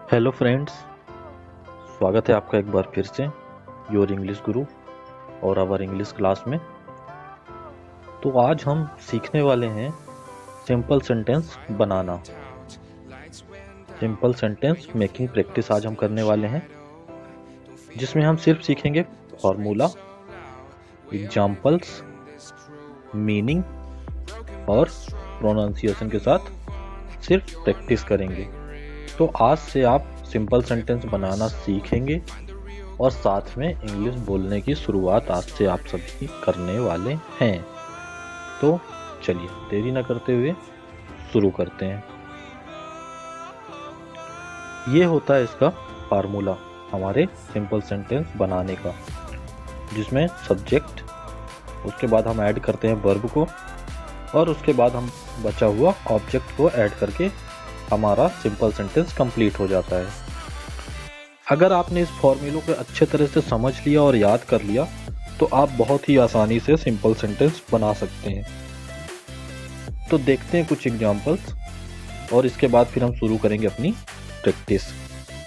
Hello friends, स्वागत है आपका एक बार फिर से योर इंग्लिश गुरु और आवर इंग्लिश क्लास में। तो आज हम सीखने वाले हैं सिंपल सेंटेंस बनाना। सिंपल सेंटेंस मेकिंग प्रैक्टिस आज हम करने वाले हैं, जिसमें हम सिर्फ सीखेंगे फॉर्मूला, एग्जाम्पल्स, मीनिंग और प्रोनाउंसिएशन के साथ सिर्फ प्रैक्टिस करेंगे। तो आज से आप सिंपल सेंटेंस बनाना सीखेंगे और साथ में इंग्लिश बोलने की शुरुआत आज से आप सभी करने वाले हैं। तो चलिए देरी ना करते हुए शुरू करते हैं। ये होता है इसका फार्मूला हमारे सिंपल सेंटेंस बनाने का, जिसमें सब्जेक्ट, उसके बाद हम ऐड करते हैं वर्ब को और उसके बाद हम बचा हुआ ऑब्जेक्ट को ऐड करके हमारा सिंपल सेंटेंस कंप्लीट हो जाता है। अगर आपने इस फॉर्मूले को अच्छे तरह से समझ लिया और याद कर लिया तो आप बहुत ही आसानी से सिंपल सेंटेंस बना सकते हैं। तो देखते हैं कुछ एग्जांपल्स और इसके बाद फिर हम शुरू करेंगे अपनी प्रैक्टिस।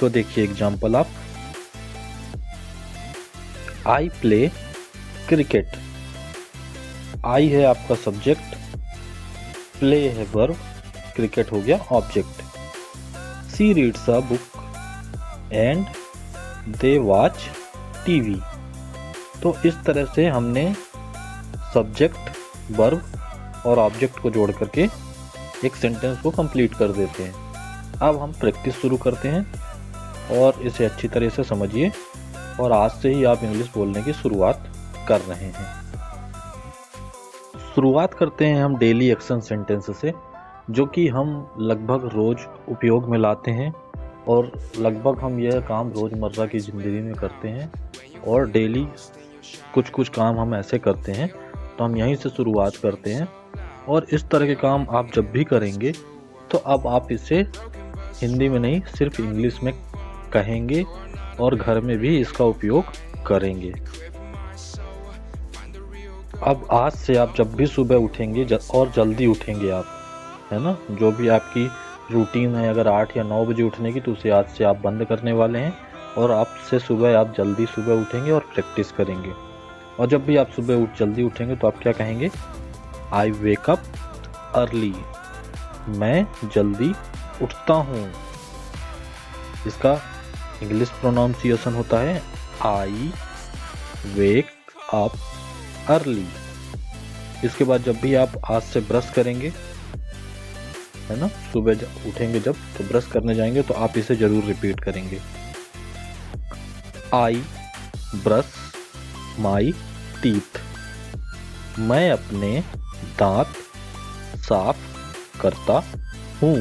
तो देखिए एग्जांपल आप, आई प्ले क्रिकेट। आई है आपका सब्जेक्ट, प्ले है वर्ब, क्रिकेट हो गया object. She reads a book and they watch TV. तो इस तरह से हमने सब्जेक्ट, वर्ब और ऑब्जेक्ट को जोड़ करके एक सेंटेंस को कंप्लीट कर देते हैं। अब हम प्रैक्टिस शुरू करते हैं और इसे अच्छी तरह से समझिए और आज से ही आप इंग्लिश बोलने की शुरुआत कर रहे हैं। शुरुआत करते हैं हम डेली एक्शन सेंटेंस से, जो कि हम लगभग रोज उपयोग में लाते हैं और लगभग हम यह काम रोज़मर्रा की ज़िंदगी में करते हैं और डेली कुछ काम हम ऐसे करते हैं। तो हम यहीं से शुरुआत करते हैं और इस तरह के काम आप जब भी करेंगे तो अब आप इसे हिंदी में नहीं सिर्फ इंग्लिश में कहेंगे और घर में भी इसका उपयोग करेंगे। अब आज से आप जब भी सुबह उठेंगे और जल्दी उठेंगे आप, है ना, जो भी आपकी रूटीन है अगर 8 या 9 बजे उठने की, तो उसे आज से आप बंद करने वाले हैं और आपसे सुबह आप जल्दी सुबह उठेंगे और प्रैक्टिस करेंगे। और जब भी आप सुबह जल्दी उठेंगे तो आप क्या कहेंगे? आई वेक अप अर्ली। मैं जल्दी उठता हूँ। इसका इंग्लिश प्रोनाउंसिएशन होता है आई वेक अप अर्ली। इसके बाद जब भी आप आज से ब्रश करेंगे, है ना, सुबह उठेंगे जब तो ब्रश करने जाएंगे तो आप इसे जरूर रिपीट करेंगे। I brush my teeth. मैं अपने दांत साफ करता हूँ।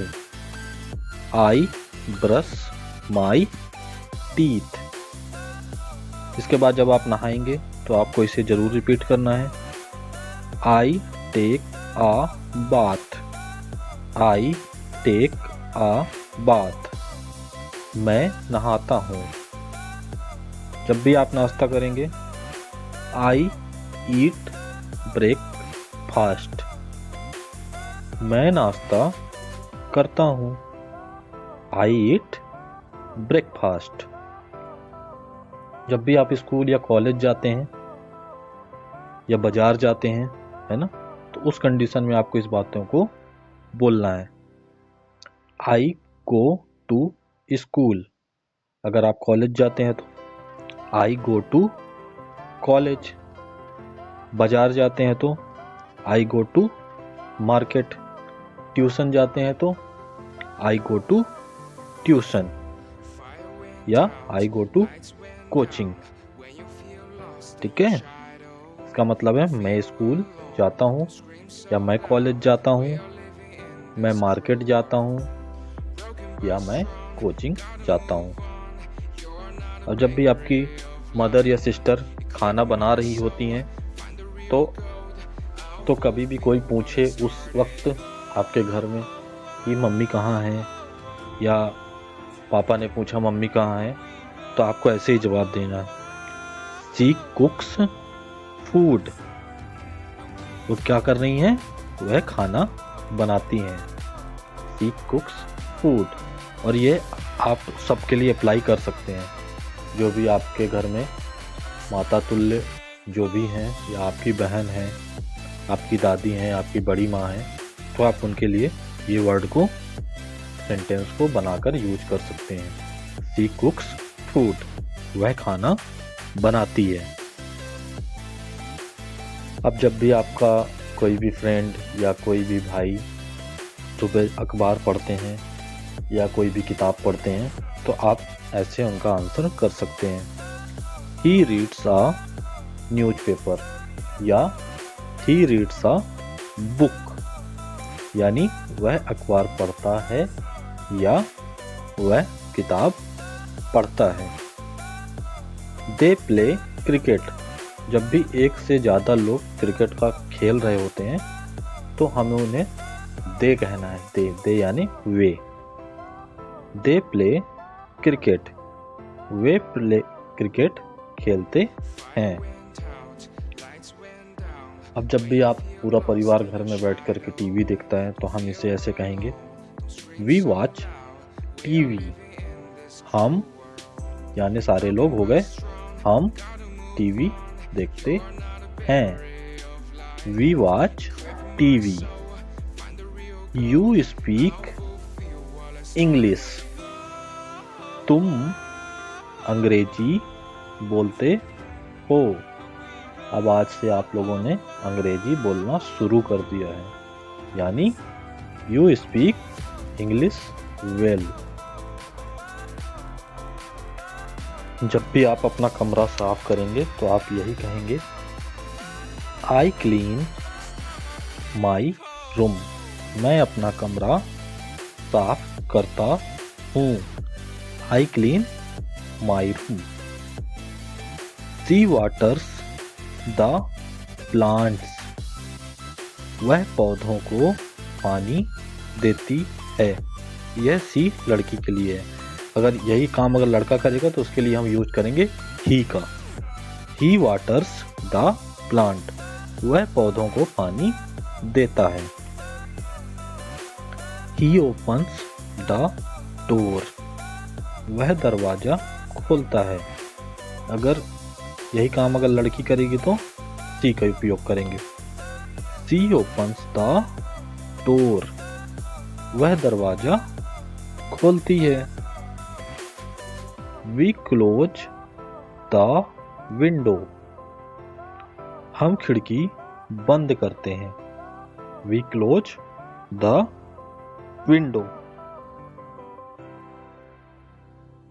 I brush my teeth. इसके बाद जब आप नहाएंगे तो आपको इसे जरूर रिपीट करना है। I take a bath. I take a bath. मैं नहाता हूँ। जब भी आप नाश्ता करेंगे, आई ईट ब्रेकफास्ट। मैं नाश्ता करता हूँ। आई ईट ब्रेकफास्ट। जब भी आप स्कूल या कॉलेज जाते हैं या बाजार जाते हैं, है ना, तो उस कंडीशन में आपको इस बातों को बोलना है। I go to school. अगर आप कॉलेज जाते हैं तो आई गो टू कॉलेज। बाजार जाते हैं तो आई गो टू मार्केट। ट्यूशन जाते हैं तो आई गो टू ट्यूशन या आई गो टू कोचिंग। ठीक है, इसका मतलब है मैं स्कूल जाता हूँ या मैं कॉलेज जाता हूँ, मैं मार्केट जाता हूँ या मैं कोचिंग जाता हूँ। और जब भी आपकी मदर या सिस्टर खाना बना रही होती हैं तो कभी भी कोई पूछे उस वक्त आपके घर में कि मम्मी कहाँ है या पापा ने पूछा मम्मी कहाँ है, तो आपको ऐसे ही जवाब देना है, शी कुक्स फूड। वो क्या कर रही हैं? वह खाना बनाती हैं। She कुक्स food. और ये आप सबके लिए अप्लाई कर सकते हैं। जो भी आपके घर में माता तुल्य जो भी हैं, या आपकी बहन है, आपकी दादी हैं, आपकी बड़ी माँ है, तो आप उनके लिए ये वर्ड को, सेंटेंस को बनाकर यूज कर सकते हैं। शी कुक्स फूड, वह खाना बनाती है। अब जब भी आपका कोई भी फ्रेंड या कोई भी भाई सुबह अखबार पढ़ते हैं या कोई भी किताब पढ़ते हैं, तो आप ऐसे उनका आंसर कर सकते हैं। ही रीड्स अ न्यूज़पेपर, या ही रीड्स अ बुक, यानी वह अखबार पढ़ता है या वह किताब पढ़ता है। दे प्ले क्रिकेट, जब भी एक से ज़्यादा लोग क्रिकेट का खेल रहे होते हैं तो हमें उन्हें दे कहना है। दे यानी वे। दे प्ले क्रिकेट, वे प्ले क्रिकेट खेलते हैं। अब जब भी आप पूरा परिवार घर में बैठ कर के टीवी देखता है तो हम इसे ऐसे कहेंगे, वी वॉच टीवी। हम यानी सारे लोग हो गए, हम टीवी देखते हैं। We watch TV. You speak English, तुम अंग्रेजी बोलते हो। अब आज से आप लोगों ने अंग्रेजी बोलना शुरू कर दिया है, यानी यू स्पीक इंग्लिश वेल। जब भी आप अपना कमरा साफ करेंगे तो आप यही कहेंगे, आई क्लीन माई रूम, मैं अपना कमरा साफ करता हूँ। I clean my room. She waters the plants, वह पौधों को पानी देती है। यह सी लड़की के लिए है। अगर यही काम अगर लड़का करेगा तो उसके लिए हम यूज करेंगे ही का। ही वाटर्स द प्लांट, वह पौधों को पानी देता है। ही ओपन्स द डोर, वह दरवाजा खोलता है। अगर यही काम अगर लड़की करेगी तो सी का उपयोग करेंगे। सी ओपन्स द डोर, वह दरवाजा खोलती है। वी क्लोज द विंडो, हम खिड़की बंद करते हैं। We close the window.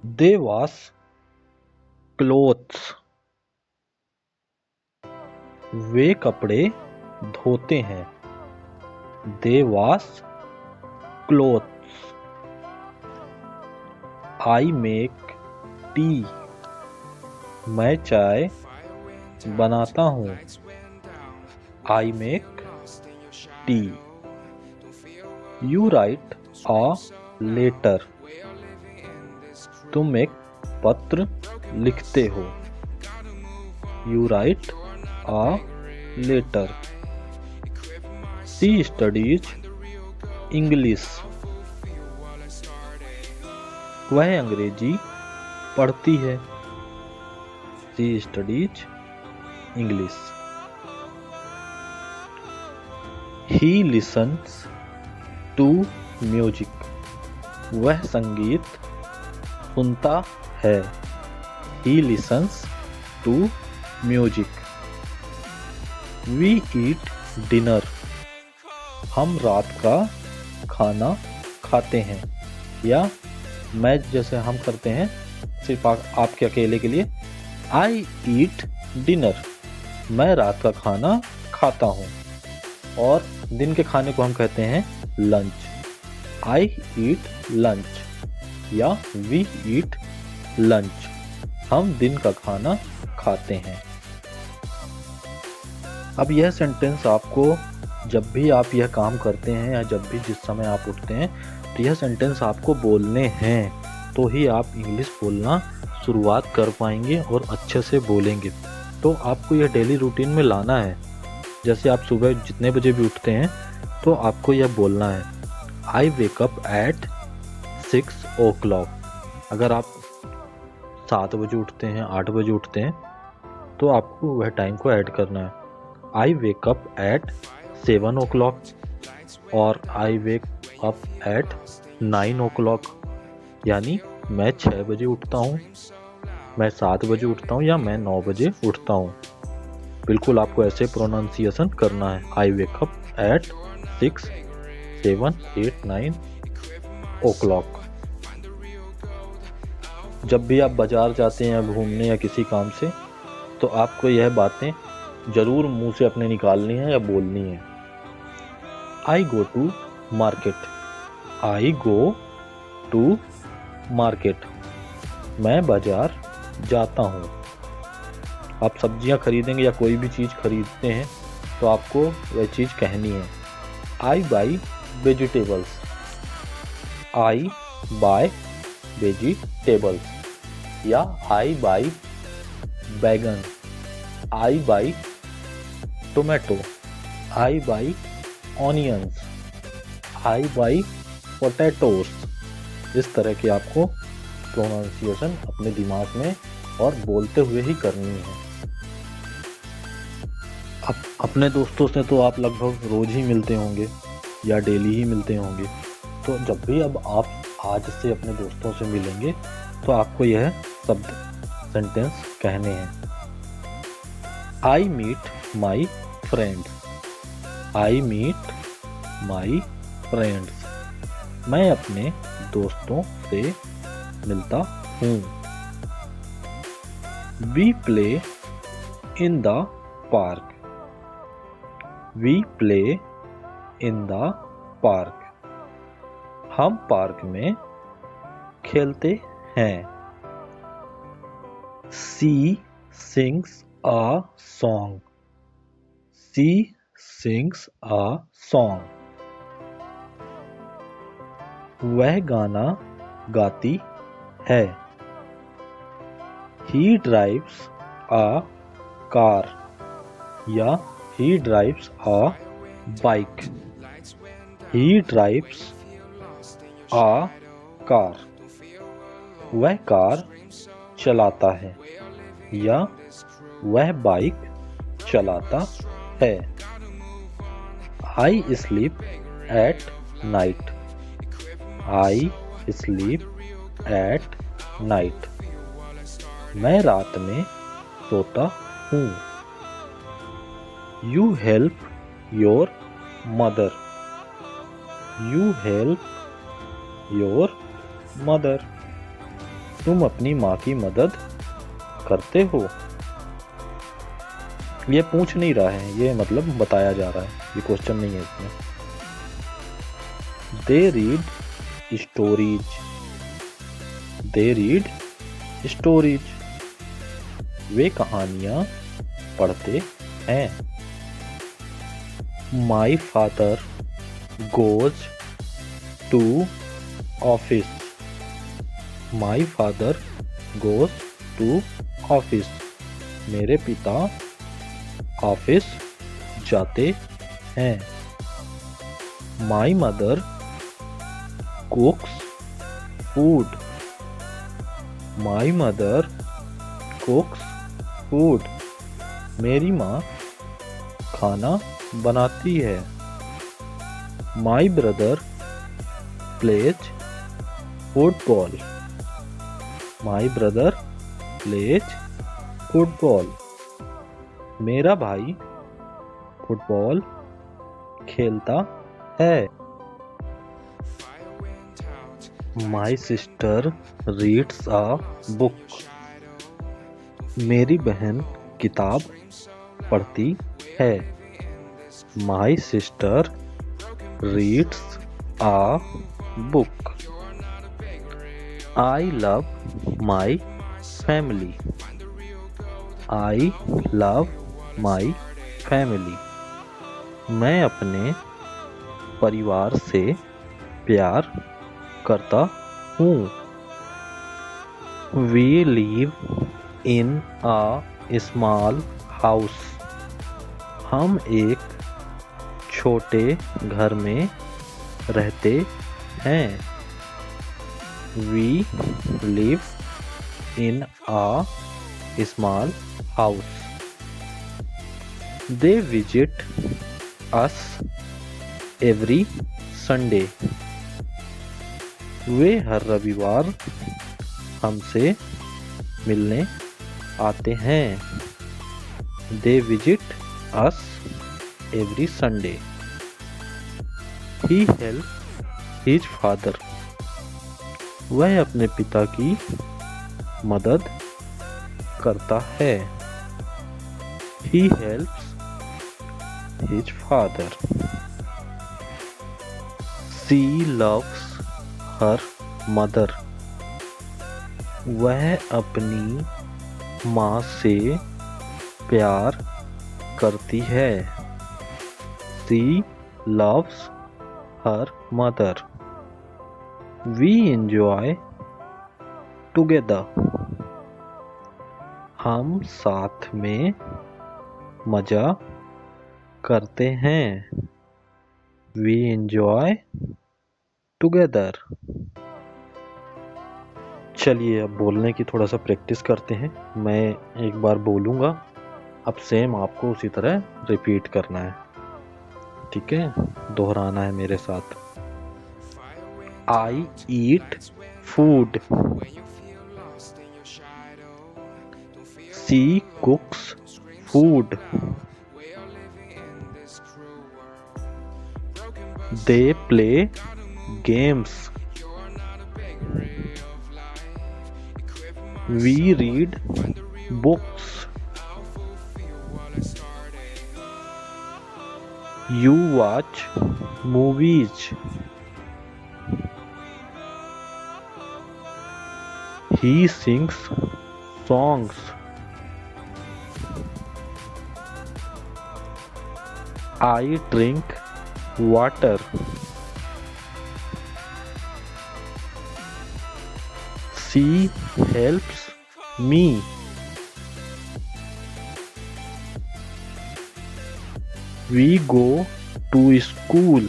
They wash clothes, वे कपड़े धोते हैं। They wash clothes. I make tea, मैं चाय बनाता हूँ। I make tea. You write a letter, तुम एक पत्र लिखते हो। You write a letter. She studies English, वह अंग्रेजी पढ़ती है। She studies English. He listens to music, वह संगीत सुनता है। He listens to music. We eat dinner, हम रात का खाना खाते हैं। या मैं जैसे हम करते हैं सिर्फ आपके अकेले के लिए, आई ईट डिनर, मैं रात का खाना खाता हूँ। और दिन के खाने को हम कहते हैं लंच। आई ईट लंच या वी ईट लंच, हम दिन का खाना खाते हैं। अब यह सेंटेंस आपको जब भी आप यह काम करते हैं या जब भी जिस समय आप उठते हैं तो यह सेंटेंस आपको बोलने हैं, तो ही आप इंग्लिश बोलना शुरुआत कर पाएंगे और अच्छे से बोलेंगे। तो आपको यह डेली रूटीन में लाना है। जैसे आप सुबह जितने बजे भी उठते हैं तो आपको यह बोलना है, आई वेक अप एट 6 o'clock। अगर आप 7 बजे उठते हैं, 8 बजे उठते हैं, तो आपको वह टाइम को ऐड करना है। आई वेक अप एट 7 o'clock और आई वेक अप एट 9 o'clock। यानी मैं 6 बजे उठता हूँ, मैं 7 बजे उठता हूँ या मैं 9 बजे उठता हूँ। बिल्कुल आपको ऐसे प्रोनाउंसिएशन करना है। आई वेक अप एट 6, 7, 8, 9 o'clock। जब भी आप बाजार जाते हैं या घूमने या किसी काम से, तो आपको यह बातें ज़रूर मुंह से अपने निकालनी है या बोलनी है। I go to market. I go to market. मैं बाजार जाता हूँ। आप सब्जियाँ खरीदेंगे या कोई भी चीज़ खरीदते हैं तो आपको वह चीज़ कहनी है। I buy vegetables. I buy vegetables या I buy baingan. I buy tomato. I buy onions. I buy potatoes. इस तरह की आपको प्रोनाउंसिएशन अपने दिमाग में और बोलते हुए ही करनी है। अपने दोस्तों से तो आप लगभग रोज ही मिलते होंगे या डेली ही मिलते होंगे, तो जब भी अब आप आज से अपने दोस्तों से मिलेंगे तो आपको यह शब्द सेंटेंस कहने हैं। I meet my friends. I meet my friends. मैं अपने दोस्तों से मिलता हूँ। We play in the park. We play in the park. हम पार्क में खेलते हैं। She sings a song. She sings a song. वह गाना गाती है। He drives a car या he drives a bike। He drives a car। वह कार चलाता है या वह बाइक चलाता है। I sleep at night। I sleep at night। मैं रात में सोता हूँ। You help your mother। You help your mother। तुम अपनी माँ की मदद करते हो। ये पूछ नहीं रहा है, ये मतलब बताया जा रहा है, ये क्वेश्चन नहीं है इसमें। They read stories। They read stories। वे कहानियाँ पढ़ते हैं। My father goes to office। My father goes to office। मेरे पिता ऑफिस जाते हैं। My mother cooks food। My mother cooks food। मेरी माँ खाना बनाती है। My brother plays football। My brother plays football। मेरा भाई फुटबॉल खेलता है। My sister reads a book। मेरी बहन किताब पढ़ती है। My sister reads a book। I love my family। I love my family। मैं अपने परिवार से प्यार करता हूँ। We live in a small house। हम एक छोटे घर में रहते हैं। We live in a small house. They visit us every Sunday. वे हर रविवार हमसे मिलने आते हैं. They visit us every Sunday. He helps his father. वह अपने पिता की मदद करता है. He helps his father. She loves her mother. वह अपनी माँ से प्यार करती है. She loves her mother. We enjoy together. हम साथ में मजा करते हैं. We enjoy together. चलिए अब बोलने की थोड़ा सा प्रैक्टिस करते हैं. मैं एक बार बोलूँगा, अब सेम आपको उसी तरह रिपीट करना है. ठीक है, दोहराना है मेरे साथ. I eat food. She cooks food. They play games. We read books. You watch movies. He sings songs. I drink water. She helps me. We go to school.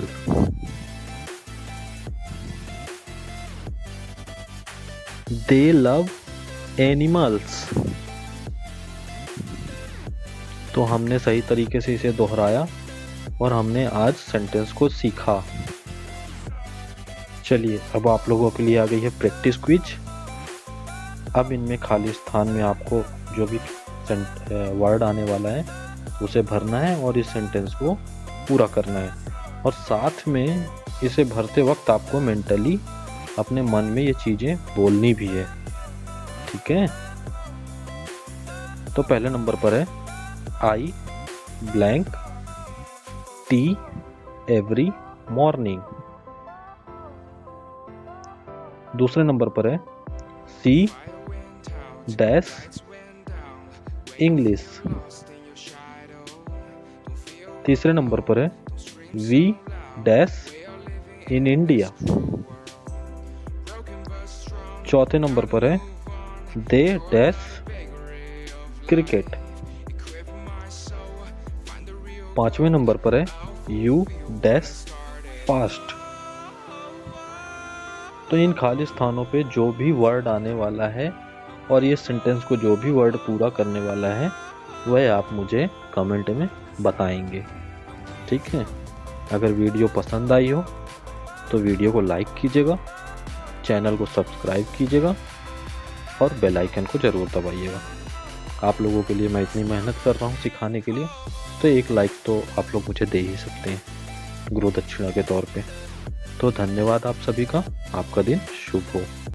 They love animals. तो हमने सही तरीके से इसे दोहराया और हमने आज सेंटेंस को सीखा. चलिए अब आप लोगों के लिए आ गई है प्रैक्टिस क्विज. अब इनमें खाली स्थान में आपको जो भी वर्ड आने वाला है उसे भरना है और इस सेंटेंस को पूरा करना है. और साथ में इसे भरते वक्त आपको मेंटली अपने मन में ये चीज़ें बोलनी भी है. ठीक है, तो पहले नंबर पर है आई ब्लैंक टी एवरी मॉर्निंग. दूसरे नंबर पर है सी डैश इंग्लिश. तीसरे नंबर पर है वी डैश इन इंडिया. चौथे नंबर पर है दे डैश क्रिकेट. पांचवें नंबर पर है यू डैश फास्ट. तो इन खाली स्थानों पे जो भी वर्ड आने वाला है और ये सेंटेंस को जो भी वर्ड पूरा करने वाला है वह आप मुझे कमेंट में बताएंगे. ठीक है, अगर वीडियो पसंद आई हो तो वीडियो को लाइक कीजिएगा, चैनल को सब्सक्राइब कीजिएगा और बेल आइकन को ज़रूर दबाइएगा. आप लोगों के लिए मैं इतनी मेहनत कर रहा हूँ सिखाने के लिए, तो एक लाइक तो आप लोग मुझे दे ही सकते हैं गुरु दक्षिणा के तौर पे. तो धन्यवाद आप सभी का. आपका दिन शुभ हो.